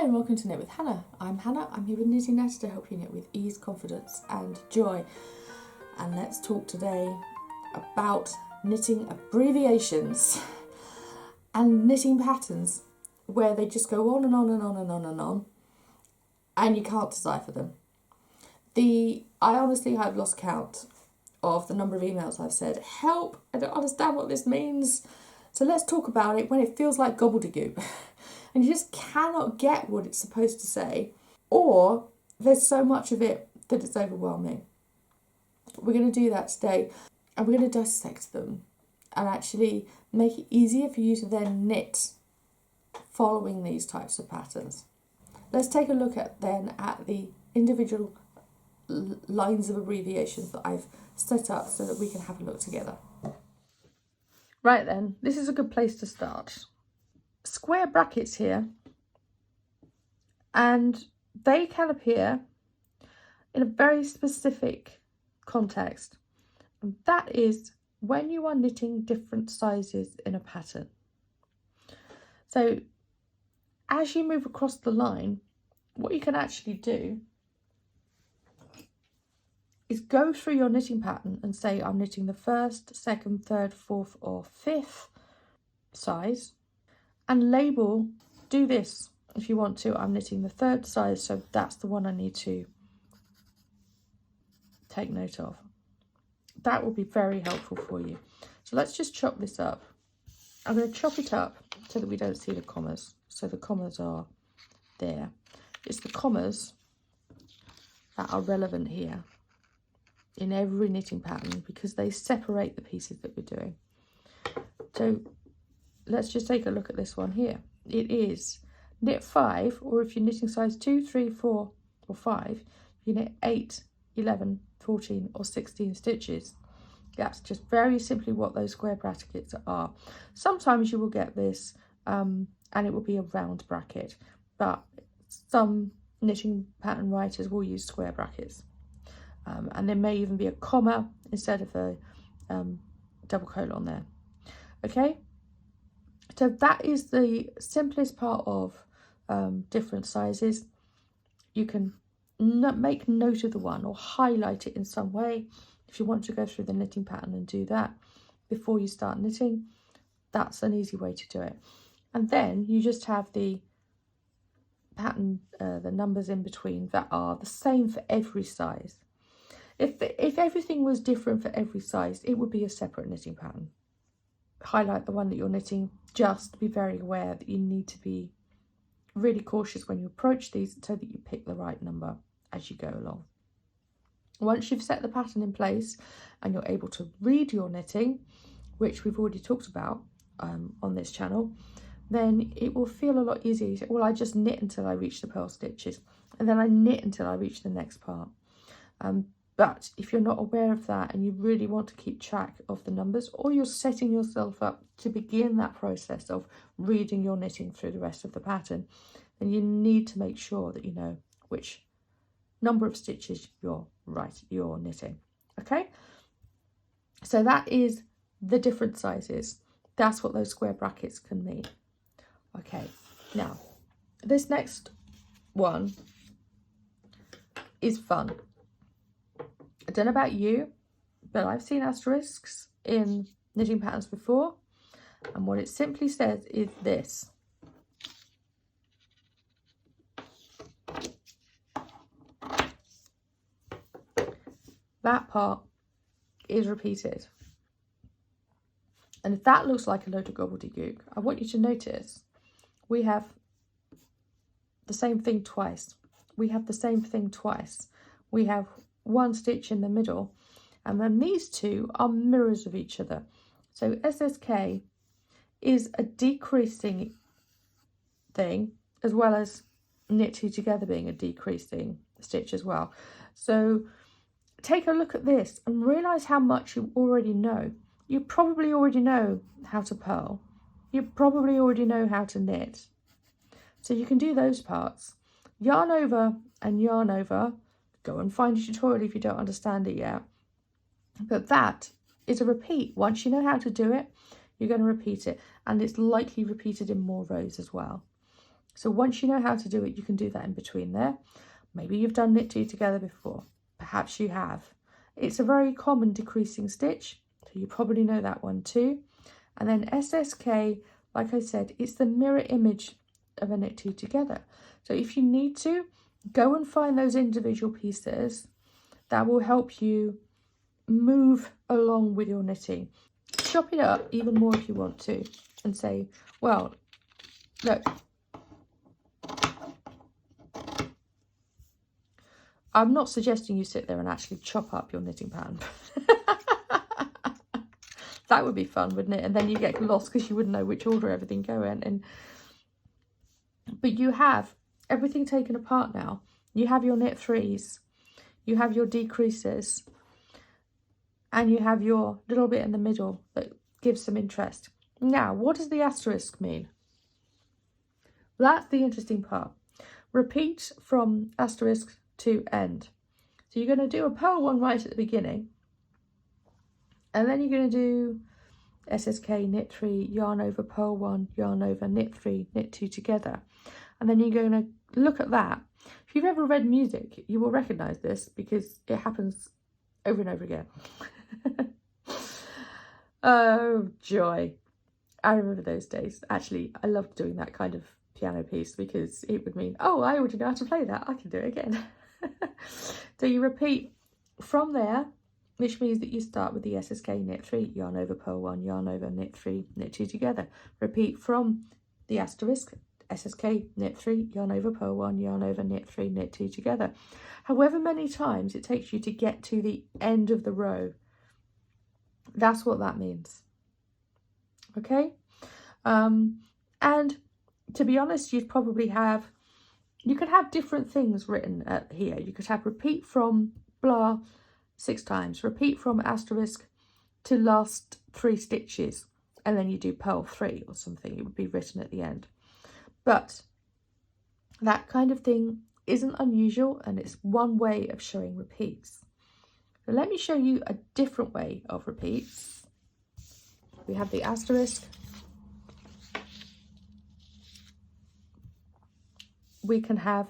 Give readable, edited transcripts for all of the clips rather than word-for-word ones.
and welcome to Knit with Hannah. I'm Hannah, I'm here with Knitting Nest to help you knit with ease, confidence and joy. And let's talk today about knitting abbreviations and knitting patterns where they just go on and on and on and on and on and you can't decipher them. I honestly have lost count of the number of emails I've said, help, I don't understand what this means. So let's talk about it when it feels like gobble-de-goop. And you just cannot get what it's supposed to say, or there's so much of it that it's overwhelming. We're going to do that today, and we're going to dissect them and actually make it easier for you to then knit following these types of patterns. Let's take a look at the individual lines of abbreviations that I've set up so that we can have a look together. Right then, this is a good place to start. Square brackets here, and they can appear in a very specific context, and that is when you are knitting different sizes in a pattern. So as you move across the line, what you can actually do is go through your knitting pattern and say, I'm knitting the first, second, third, fourth or fifth size, and label, do this if you want to. I'm knitting the third size, so that's the one I need to take note of. That will be very helpful for you. So let's just chop this up. I'm going to chop it up so that we don't see the commas. So the commas are there. It's the commas that are relevant here in every knitting pattern because they separate the pieces that we're doing. So let's just take a look at this one here. It is knit 5, or if you're knitting size 2, 3, 4 or 5, you knit 8, 11, 14 or 16 stitches. That's just very simply what those square brackets are. Sometimes you will get this and it will be a round bracket, but some knitting pattern writers will use square brackets. And there may even be a comma instead of a double colon there. Okay, so that is the simplest part of different sizes. You can make note of the one or highlight it in some way. If you want to go through the knitting pattern and do that before you start knitting, that's an easy way to do it. And then you just have the pattern, the numbers in between that are the same for every size. If everything was different for every size, it would be a separate knitting pattern. Highlight the one that you're knitting. Just be very aware that you need to be really cautious when you approach these so that you pick the right number as you go along. Once you've set the pattern in place and you're able to read your knitting, which we've already talked about on this channel, then it will feel a lot easier. You say, well, I just knit until I reach the purl stitches, and then I knit until I reach the next part. But if you're not aware of that and you really want to keep track of the numbers, or you're setting yourself up to begin that process of reading your knitting through the rest of the pattern, then you need to make sure that you know which number of stitches you're knitting. Okay, so that is the different sizes. That's what those square brackets can mean. Okay, now this next one is fun. I don't know about you, but I've seen asterisks in knitting patterns before, and what it simply says is this. That part is repeated. And if that looks like a load of gobbledygook, I want you to notice we have the same thing twice. We have the same thing twice. We have one stitch in the middle, and then these two are mirrors of each other. So SSK is a decreasing thing, as well as knit two together being a decreasing stitch as well. So take a look at this and realize how much you already know. You probably already know how to purl. You probably already know how to knit. So you can do those parts. Yarn over and yarn over. Go and find a tutorial if you don't understand it yet. But that is a repeat. Once you know how to do it, you're going to repeat it. And it's likely repeated in more rows as well. So once you know how to do it, you can do that in between there. Maybe you've done knit 2 together before. Perhaps you have. It's a very common decreasing stitch, so you probably know that one too. And then SSK, like I said, it's the mirror image of a knit 2 together. So if you need to, go and find those individual pieces that will help you move along with your knitting. Chop it up even more if you want to and say, well, look, I'm not suggesting you sit there and actually chop up your knitting pattern. That would be fun, wouldn't it? And then you get lost because you wouldn't know which order everything go in. But you have everything taken apart now. You have your knit 3s, you have your decreases, and you have your little bit in the middle that gives some interest. Now, what does the asterisk mean? That's the interesting part. Repeat from asterisk to end. So you're going to do a purl 1 right at the beginning, and then you're going to do SSK, knit 3, yarn over, purl 1, yarn over, knit 3, knit 2 together. And then you're going to look at that. If you've ever read music, you will recognise this because it happens over and over again. Oh, joy. I remember those days. Actually, I loved doing that kind of piano piece because it would mean, oh, I already know how to play that. I can do it again. So you repeat from there, which means that you start with the SSK, knit 3, yarn over, purl 1, yarn over, knit 3, knit 2 together. Repeat from the asterisk, SSK, knit 3, yarn over, purl 1, yarn over, knit 3, knit 2 together. However many times it takes you to get to the end of the row, that's what that means. Okay? And to be honest, you could have different things written here. You could have repeat from blah 6 times, repeat from asterisk to last 3 stitches, and then you do purl 3 or something. It would be written at the end. But that kind of thing isn't unusual, and it's one way of showing repeats. So let me show you a different way of repeats. We have the asterisk. We can have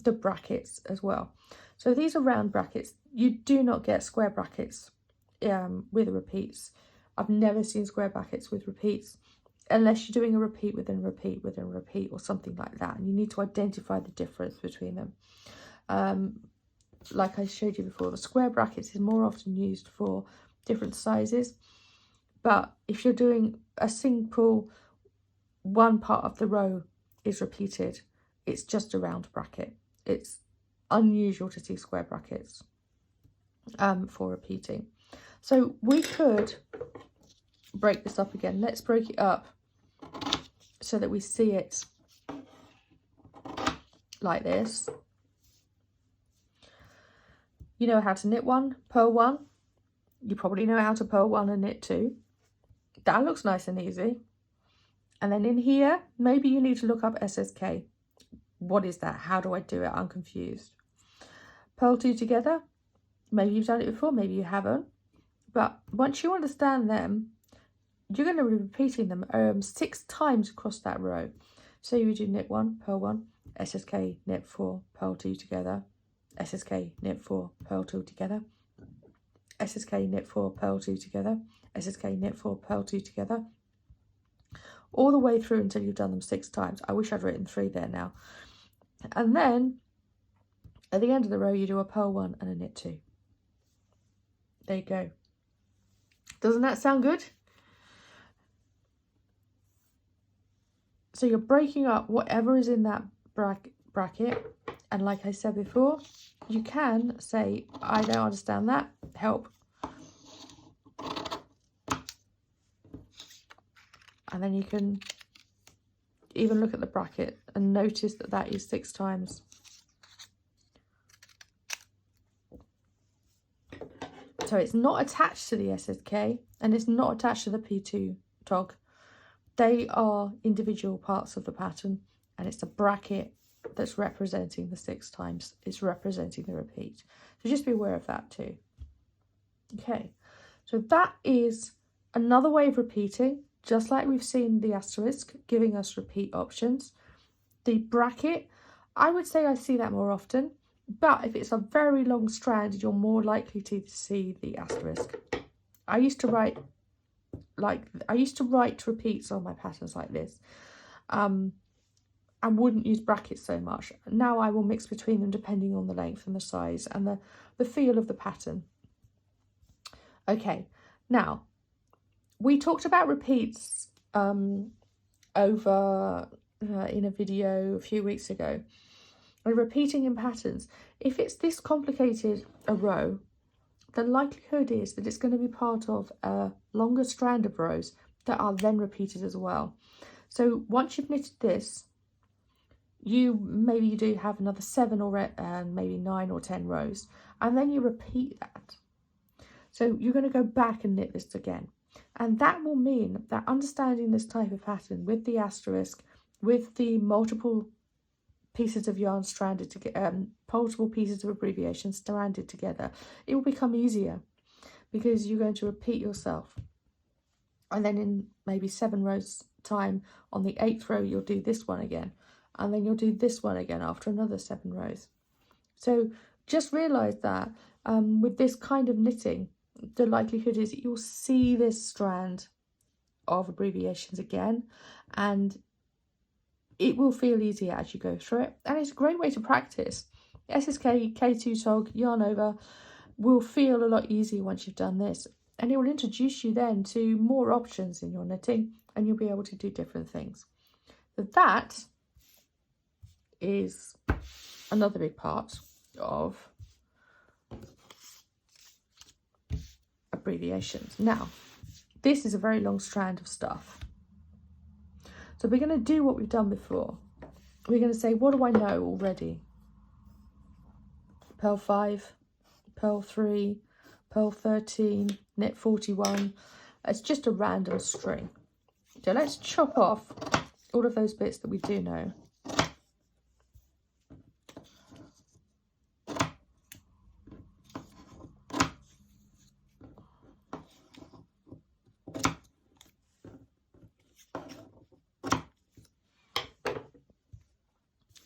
the brackets as well. So these are round brackets. You do not get square brackets with repeats. I've never seen square brackets with repeats unless you're doing a repeat within a repeat within a repeat or something like that. And you need to identify the difference between them. Like I showed you before, the square brackets is more often used for different sizes. But if you're doing a simple one part of the row is repeated, it's just a round bracket. It's unusual to see square brackets for repeating. So we could break this up again. Let's break it up so that we see it like this. You know how to knit 1, purl 1. You probably know how to purl 1 and knit 2. That looks nice and easy. And then in here, maybe you need to look up SSK. What is that? How do I do it? I'm confused. Purl 2 together. Maybe you've done it before, maybe you haven't. But once you understand them, you're going to be repeating them 6 times across that row. So you do knit 1, purl 1, SSK, knit 4, purl 2 together, SSK, knit 4, purl 2 together, SSK, knit 4, purl 2 together, SSK, knit 4, purl 2 together, all the way through until you've done them 6 times. I wish I'd written 3 there now. And then at the end of the row, you do a purl 1 and a knit 2. There you go. Doesn't that sound good? So you're breaking up whatever is in that bracket. And like I said before, you can say, I don't understand that, help. And then you can even look at the bracket and notice that that is 6 times. So it's not attached to the SSK and it's not attached to the P2 tog. They are individual parts of the pattern, and it's a bracket that's representing the 6 times. It's representing the repeat. So just be aware of that too. Okay, so that is another way of repeating, just like we've seen the asterisk giving us repeat options. The bracket, I would say I see that more often, but if it's a very long strand, you're more likely to see the asterisk. I used to write repeats on my patterns like this. I wouldn't use brackets so much. Now I will mix between them depending on the length and the size and the feel of the pattern. Okay, now we talked about repeats over in a video a few weeks ago. And repeating in patterns, if it's this complicated a row, the likelihood is that it's going to be part of a longer strand of rows that are then repeated as well. So once you've knitted this, maybe you do have another 7 or maybe 9 or 10 rows, and then you repeat that. So you're going to go back and knit this again, and that will mean that understanding this type of pattern with the asterisk, with the multiple pieces of yarn stranded together, multiple pieces of abbreviations stranded together, it will become easier because you're going to repeat yourself, and then in maybe 7 rows time, on the 8th row you'll do this one again, and then you'll do this one again after another 7 rows. So just realize that with this kind of knitting, the likelihood is that you'll see this strand of abbreviations again, and it will feel easier as you go through it. And it's a great way to practice. SSK, K2 Tog, yarn over will feel a lot easier once you've done this. And it will introduce you then to more options in your knitting, and you'll be able to do different things. So that is another big part of abbreviations. Now, this is a very long strand of stuff. So we're going to do what we've done before. We're going to say, what do I know already? Purl 5, purl 3, purl 13, knit 41. It's just a random string. So let's chop off all of those bits that we do know.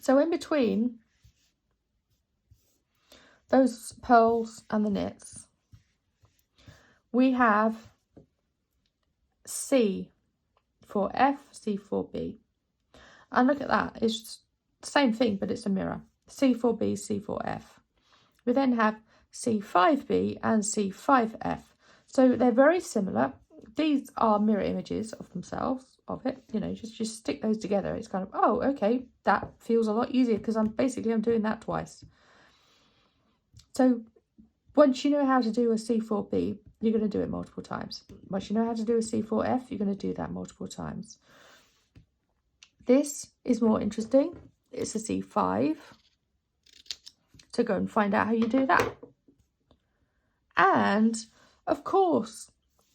So in between those purls and the knits, we have C for F, C for B. And look at that, it's the same thing, but it's a mirror. C for B, C for F. We then have C5B and C5F. So they're very similar. These are mirror images of themselves, of it. You know, just stick those together. It's kind of, oh, okay, that feels a lot easier because I'm doing that twice. So once you know how to do a C4B, you're going to do it multiple times. Once you know how to do a C4F, you're going to do that multiple times. This is more interesting. It's a C5. So go and find out how you do that. And of course,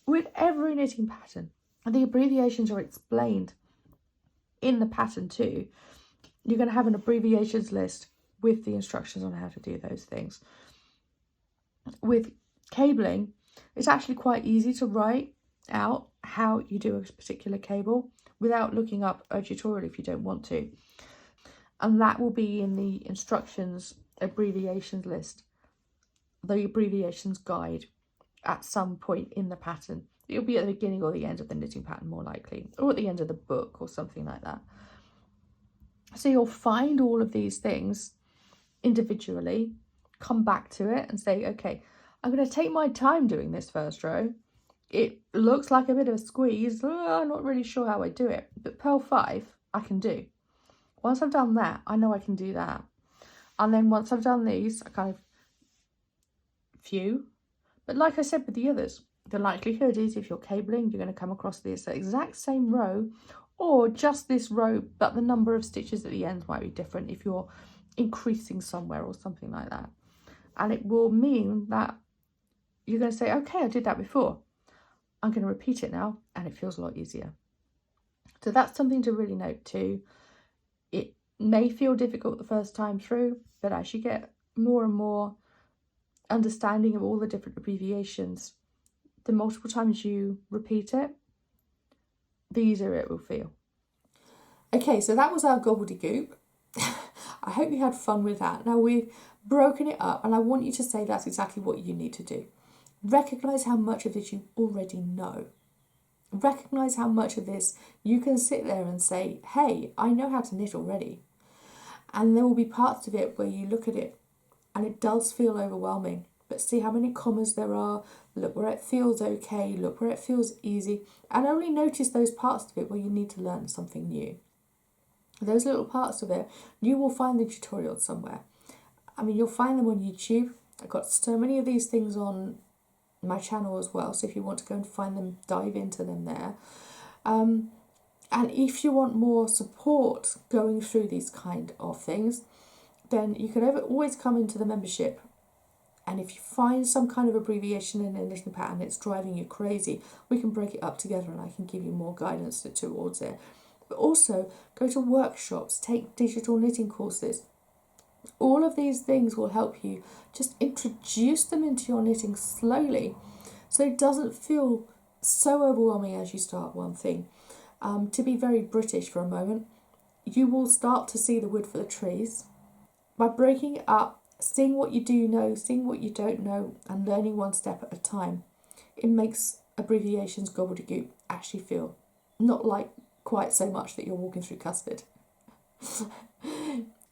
with every knitting pattern, the abbreviations are explained in the pattern too. You're going to have an abbreviations list with the instructions on how to do those things. With cabling, it's actually quite easy to write out how you do a particular cable without looking up a tutorial if you don't want to. And that will be in the instructions abbreviations list, the abbreviations guide at some point in the pattern. It'll be at the beginning or the end of the knitting pattern more likely, or at the end of the book or something like that. So you'll find all of these things individually, come back to it and say, okay, I'm going to take my time doing this first row. It looks like a bit of a squeeze. I'm not really sure how I do it, but purl 5 I can do. Once I've done that, I know I can do that. And then once I've done these, I kind of few. But like I said with the others, the likelihood is if you're cabling, you're going to come across this exact same row, or just this row, but the number of stitches at the end might be different if you're increasing somewhere or something like that. And it will mean that you're going to say, okay, I did that before. I'm going to repeat it now, and it feels a lot easier. So that's something to really note too. It may feel difficult the first time through, but as you get more and more understanding of all the different abbreviations, the multiple times you repeat it, the easier it will feel. Okay, so that was our gobble-de-goop. I hope you had fun with that. Now we've broken it up, and I want you to say that's exactly what you need to do. Recognise how much of this you already know. Recognise how much of this you can sit there and say, hey, I know how to knit already. And there will be parts of it where you look at it and it does feel overwhelming. But see how many commas there are, look where it feels okay, look where it feels easy, and only notice those parts of it where you need to learn something new. Those little parts of it, you will find the tutorials somewhere. I mean, you'll find them on YouTube. I've got so many of these things on my channel as well, so if you want to go and find them, dive into them there. And if you want more support going through these kind of things, then you can always come into the membership. And if you find some kind of abbreviation in a knitting pattern that's driving you crazy, we can break it up together and I can give you more guidance towards it. But also, go to workshops, take digital knitting courses. All of these things will help you just introduce them into your knitting slowly, so it doesn't feel so overwhelming as you start one thing. To be very British for a moment, you will start to see the wood for the trees. By breaking it up, seeing what you do know, seeing what you don't know, and learning one step at a time, it makes abbreviations gobble-de-goop actually feel not like quite so much that you're walking through custard.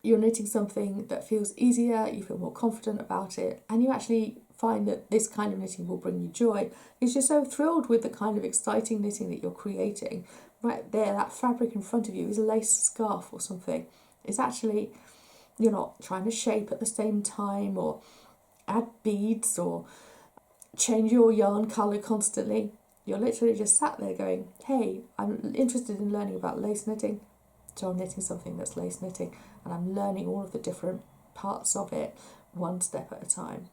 You're knitting something that feels easier, you feel more confident about it, and you actually find that this kind of knitting will bring you joy because you're so thrilled with the kind of exciting knitting that you're creating. Right there, that fabric in front of you is a lace scarf or something. It's actually, you're not trying to shape at the same time or add beads or change your yarn colour constantly. You're literally just sat there going, hey, I'm interested in learning about lace knitting, so I'm knitting something that's lace knitting, and I'm learning all of the different parts of it one step at a time.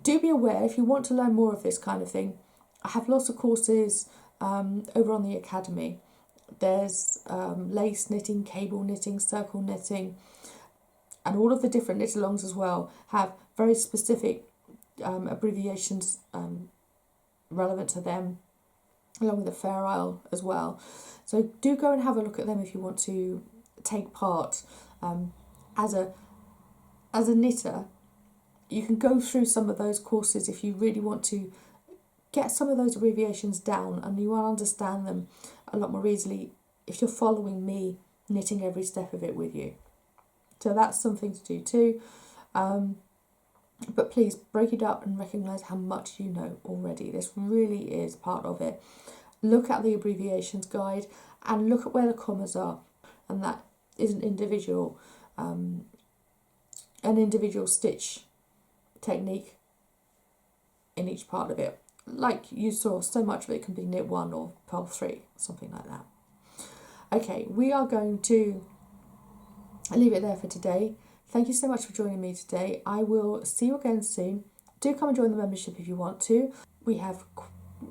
Do be aware, if you want to learn more of this kind of thing, I have lots of courses over on the Academy. There's lace knitting, cable knitting, circle knitting, and all of the different knit-alongs as well have very specific abbreviations relevant to them, along with the Fair Isle as well. So do go and have a look at them if you want to take part. As a knitter, you can go through some of those courses if you really want to get some of those abbreviations down, and you will understand them a lot more easily if you're following me, knitting every step of it with you. So that's something to do too. But please break it up and recognise how much you know already. This really is part of it. Look at the abbreviations guide and look at where the commas are, and that is an individual stitch technique in each part of it. Like you saw, so much of it can be knit 1 or purl 3, something like that. Okay, we are going to leave it there for today. Thank you so much for joining me today. I will see you again soon. Do come and join the membership if you want to. We have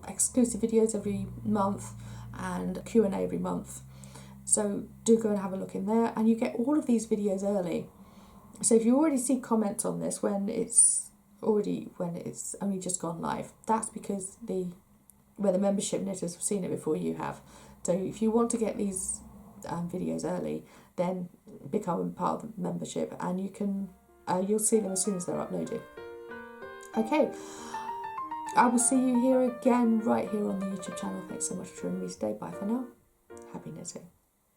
exclusive videos every month and Q&A every month. So do go and have a look in there, and you get all of these videos early. So if you already see comments on this when it's only just gone live, that's because where the membership knitters have seen it before you have. So if you want to get these videos early, then become part of the membership, and you'll see them as soon as they're uploaded. Okay, I will see you here again right here on the YouTube channel. Thanks so much for joining me today. Bye for now. Happy knitting.